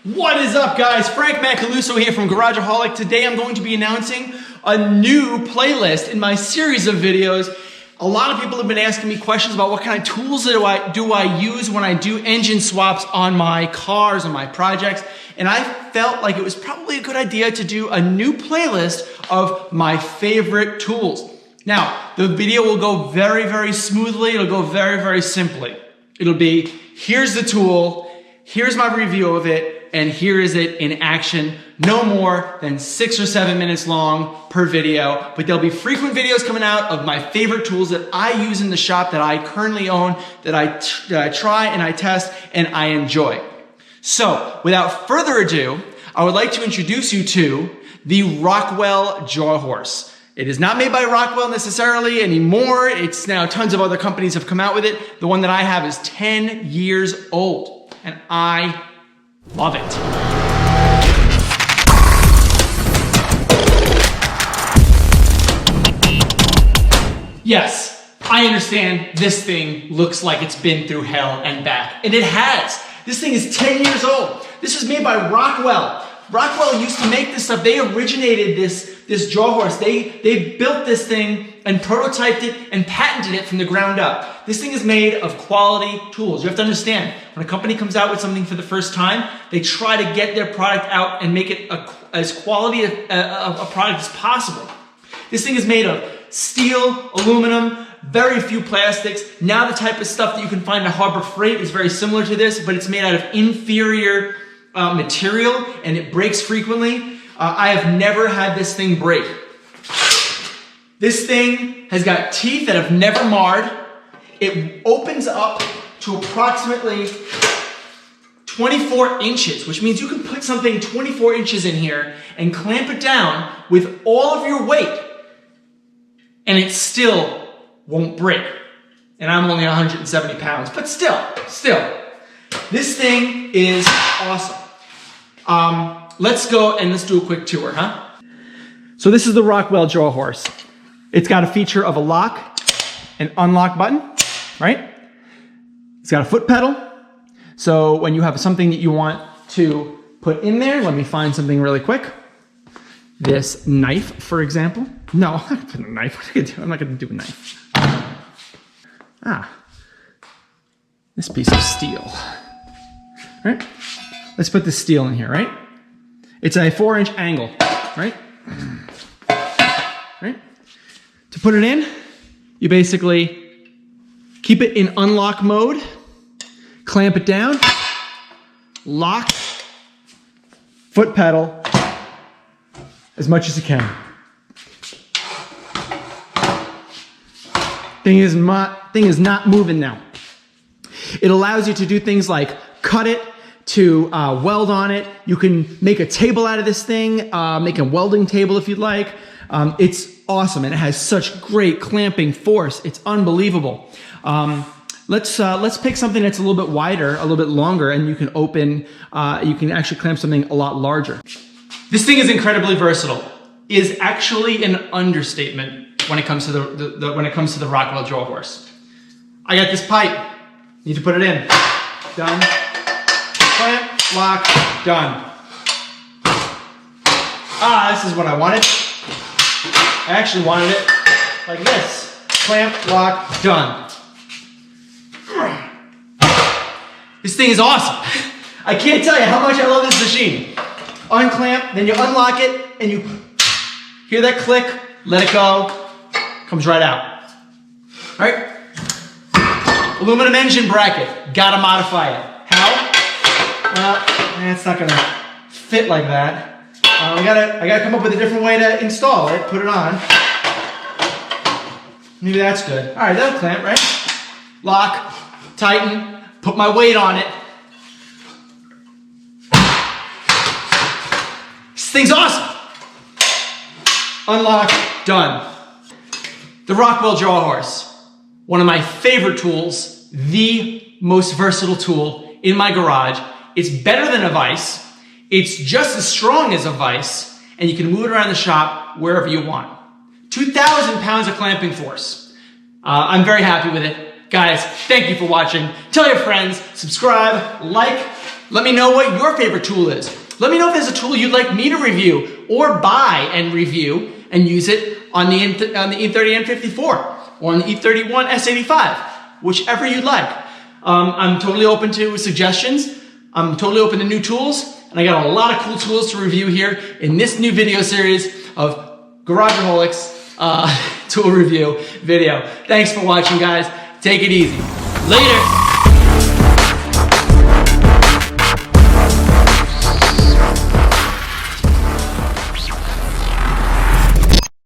What is up, guys? Frank Macaluso here from Garageaholic. Today I'm going to be announcing a new playlist in my series of videos. A lot of people have been asking me questions about what kind of tools do I use when I do engine swaps on my cars, on my projects, and I felt like it was probably a good idea to do a new playlist of my favorite tools. Now, the video will go very, very smoothly. It'll go very, very simply. It'll be, here's the tool, here's my review of it, and here is it in action. No more than 6 or 7 minutes long per video, but there'll be frequent videos coming out of my favorite tools that I use in the shop, that I currently own, that I try and I test and I enjoy. So, without further ado, I would like to introduce you to the Rockwell Jawhorse. It is not made by Rockwell necessarily anymore. It's now tons of other companies have come out with it. The one that I have is 10 years old, and I love it. Yes, I understand this thing looks like it's been through hell and back, and it has. This thing is 10 years old. This was made by Rockwell. Rockwell used to make this stuff. They originated this Jawhorse. They built this thing and prototyped it and patented it from the ground up. This thing is made of quality tools. You have to understand, when a company comes out with something for the first time, they try to get their product out and make it as quality a product as possible. This thing is made of steel, aluminum, very few plastics. Now the type of stuff that you can find at Harbor Freight is very similar to this, but it's made out of inferior material and it breaks frequently. I have never had this thing break. This thing has got teeth that have never marred. It opens up to approximately 24 inches, which means you can put something 24 inches in here and clamp it down with all of your weight and it still won't break. And I'm only 170 pounds, but still, this thing is awesome. Let's go and let's do a quick tour, huh? So this is the Rockwell Jawhorse. It's got a feature of a lock and unlock button, right? It's got a foot pedal. So when you have something that you want to put in there, let me find something really quick. This knife, for example. No, I'm not gonna put a knife. What am I gonna do? I'm not gonna do a knife. This piece of steel, right? Let's put this steel in here, right? It's a 4-inch angle, right? Right? To put it in, you basically keep it in unlock mode, clamp it down, lock, foot pedal, as much as you can. Thing is not moving now. It allows you to do things like cut it, to weld on it. You can make a table out of this thing, make a welding table if you'd like. It's awesome, and it has such great clamping force. It's unbelievable. Let's pick something that's a little bit wider, a little bit longer, and you can open, you can actually clamp something a lot larger. This thing is incredibly versatile. Is actually an understatement when it comes to the Rockwell Jawhorse. I got this pipe. Need to put it in. Done. Clamp, lock, done. This is what I wanted. I actually wanted it like this. Clamp, lock, done. This thing is awesome. I can't tell you how much I love this machine. Unclamp, then you unlock it, and you hear that click, let it go, comes right out. All right? Aluminum engine bracket, gotta modify it. How? Well, it's not gonna fit like that. I gotta come up with a different way to install it, put it on. Maybe that's good. All right, that'll clamp, right? Lock, tighten, put my weight on it. This thing's awesome. Unlock, done. The Rockwell Jawhorse, one of my favorite tools, the most versatile tool in my garage. It's better than a vise. It's just as strong as a vise, and you can move it around the shop wherever you want. 2,000 pounds of clamping force. I'm very happy with it. Guys, thank you for watching. Tell your friends, subscribe, like Let me know what your favorite tool is. Let me know if there's a tool you'd like me to review or buy and review and use it on the E30 N54 or on the E31 S85, whichever you'd like. I'm totally open to suggestions. I'm totally open to new tools, and I got a lot of cool tools to review here in this new video series of Garageaholics tool review video. Thanks for watching, guys. Take it easy. Later.